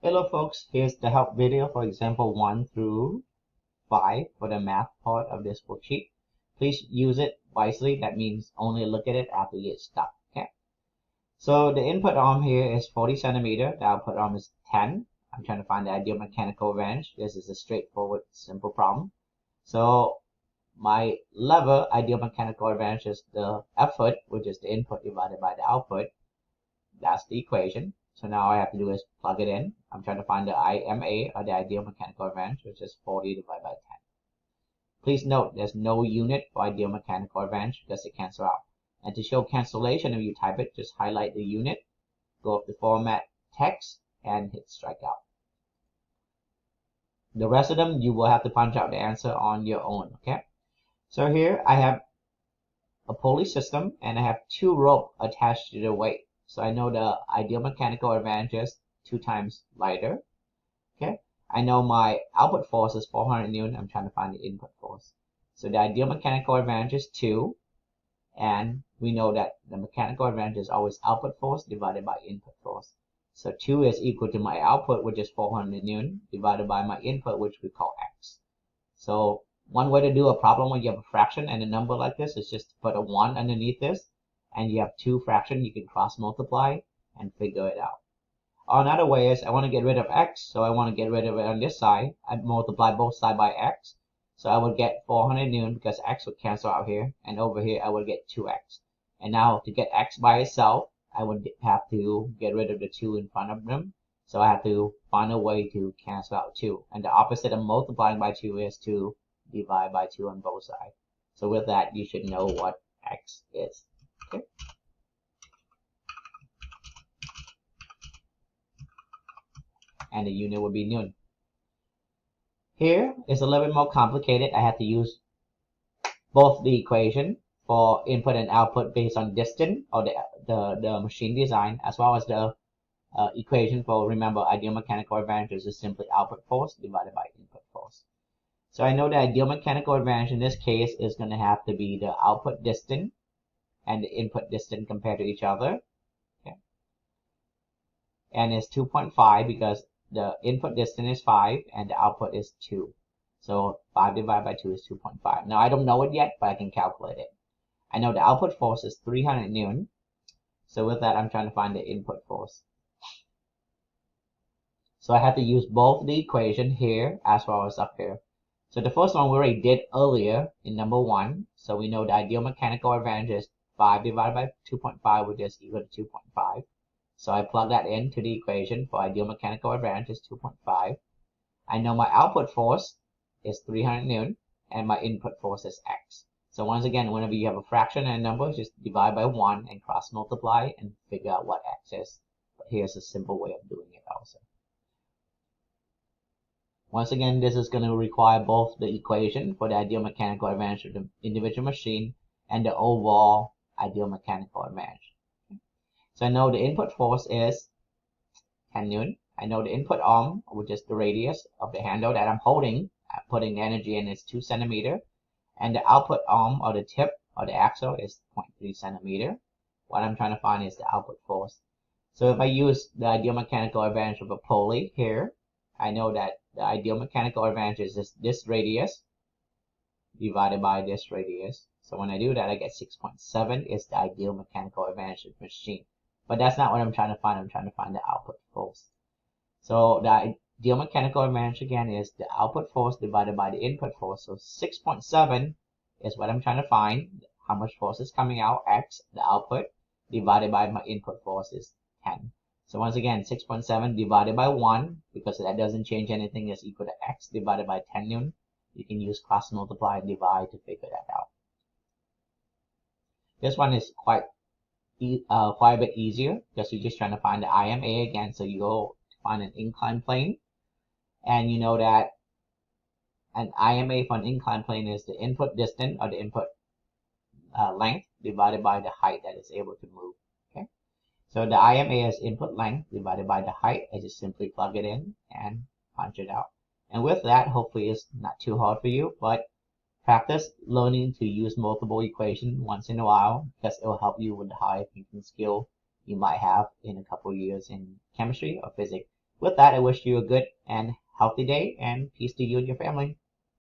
Hello folks, here's the help video for example 1 through 5 for the math part of this worksheet. Please use it wisely. That means only look at it after you get stuck. Okay. So the input arm here is 40 centimeter. The output arm is 10. I'm trying to find the ideal mechanical advantage. This is a straightforward, simple problem. So my lever ideal mechanical advantage is the effort, which is the input divided by the output. That's the equation. So now all I have to do is plug it in. I'm trying to find the IMA, or the ideal mechanical advantage, which is 40 divided by 10. Please note there's no unit for ideal mechanical advantage because it cancels out. And to show cancellation, if you type it, just highlight the unit, go up to format text, and hit strikeout. The rest of them, you will have to punch out the answer on your own. Okay. So here I have a pulley system, and I have 2 ropes attached to the weight. So I know the ideal mechanical advantage is 2 times lighter. Okay. I know my output force is 400 Newton. I'm trying to find the input force. So the ideal mechanical advantage is 2. And we know that the mechanical advantage is always output force divided by input force. So 2 is equal to my output, which is 400 Newton, divided by my input, which we call x. So one way to do a problem when you have a fraction and a number like this is just to put a 1 underneath this. And you have 2 fractions, you can cross multiply and figure it out. Another way is I want to get rid of x, so I want to get rid of it on this side. I multiply both sides by x. So I would get 400 Newton because x would cancel out here. And over here I would get 2x. And now to get x by itself, I would have to get rid of the 2 in front of them. So I have to find a way to cancel out 2. And the opposite of multiplying by 2 is to divide by 2 on both sides. So with that, you should know what x is. Okay. And the unit would be Newton. Here is a little bit more complicated. I have to use both the equation for input and output based on distance or the machine design, as well as the equation for, remember, ideal mechanical advantage is simply output force divided by input force. So I know the ideal mechanical advantage in this case is going to have to be the output distance and the input distance compared to each other. Okay. And it's 2.5 because the input distance is 5 and the output is 2. So 5 divided by 2 is 2.5. Now I don't know it yet, but I can calculate it. I know the output force is 300 Newton. So with that, I'm trying to find the input force. So I have to use both the equation here as well as up here. So the first one we already did earlier in number 1. So we know the ideal mechanical advantage is 5 divided by 2.5, which is equal to 2.5. So I plug that into the equation for ideal mechanical advantage is 2.5. I know my output force is 300 Newton and my input force is x. So once again, whenever you have a fraction and a number, just divide by 1 and cross multiply and figure out what x is. But here's a simple way of doing it also. Once again, this is going to require both the equation for the ideal mechanical advantage of the individual machine and the overall ideal mechanical advantage. So I know the input force is 10 Newton. I know the input arm, which is the radius of the handle that I'm holding, I'm putting the energy in, is 2 centimeter. And the output arm, or the tip, or the axle, is 0.3 centimeter. What I'm trying to find is the output force. So if I use the ideal mechanical advantage of a pulley here, I know that the ideal mechanical advantage is this radius divided by this radius. So when I do that, I get 6.7 is the ideal mechanical advantage of the machine. But that's not what I'm trying to find. I'm trying to find the output force. So the ideal mechanical advantage again is the output force divided by the input force. So 6.7 is what I'm trying to find. How much force is coming out, x, the output, divided by my input force is 10. So once again, 6.7 divided by 1, because that doesn't change anything, is equal to x divided by 10 Newton. You can use cross multiply and divide to figure that out. This one is quite a bit easier because you're just trying to find the IMA again. So you go to find an inclined plane, and you know that an IMA for an inclined plane is the input distance or the input length divided by the height that is able to move. Okay, so the IMA is input length divided by the height. I just simply plug it in and punch it out. And with that, hopefully it's not too hard for you, but practice learning to use multiple equations once in a while because it will help you with the higher thinking skill you might have in a couple years in chemistry or physics. With that, I wish you a good and healthy day, and peace to you and your family.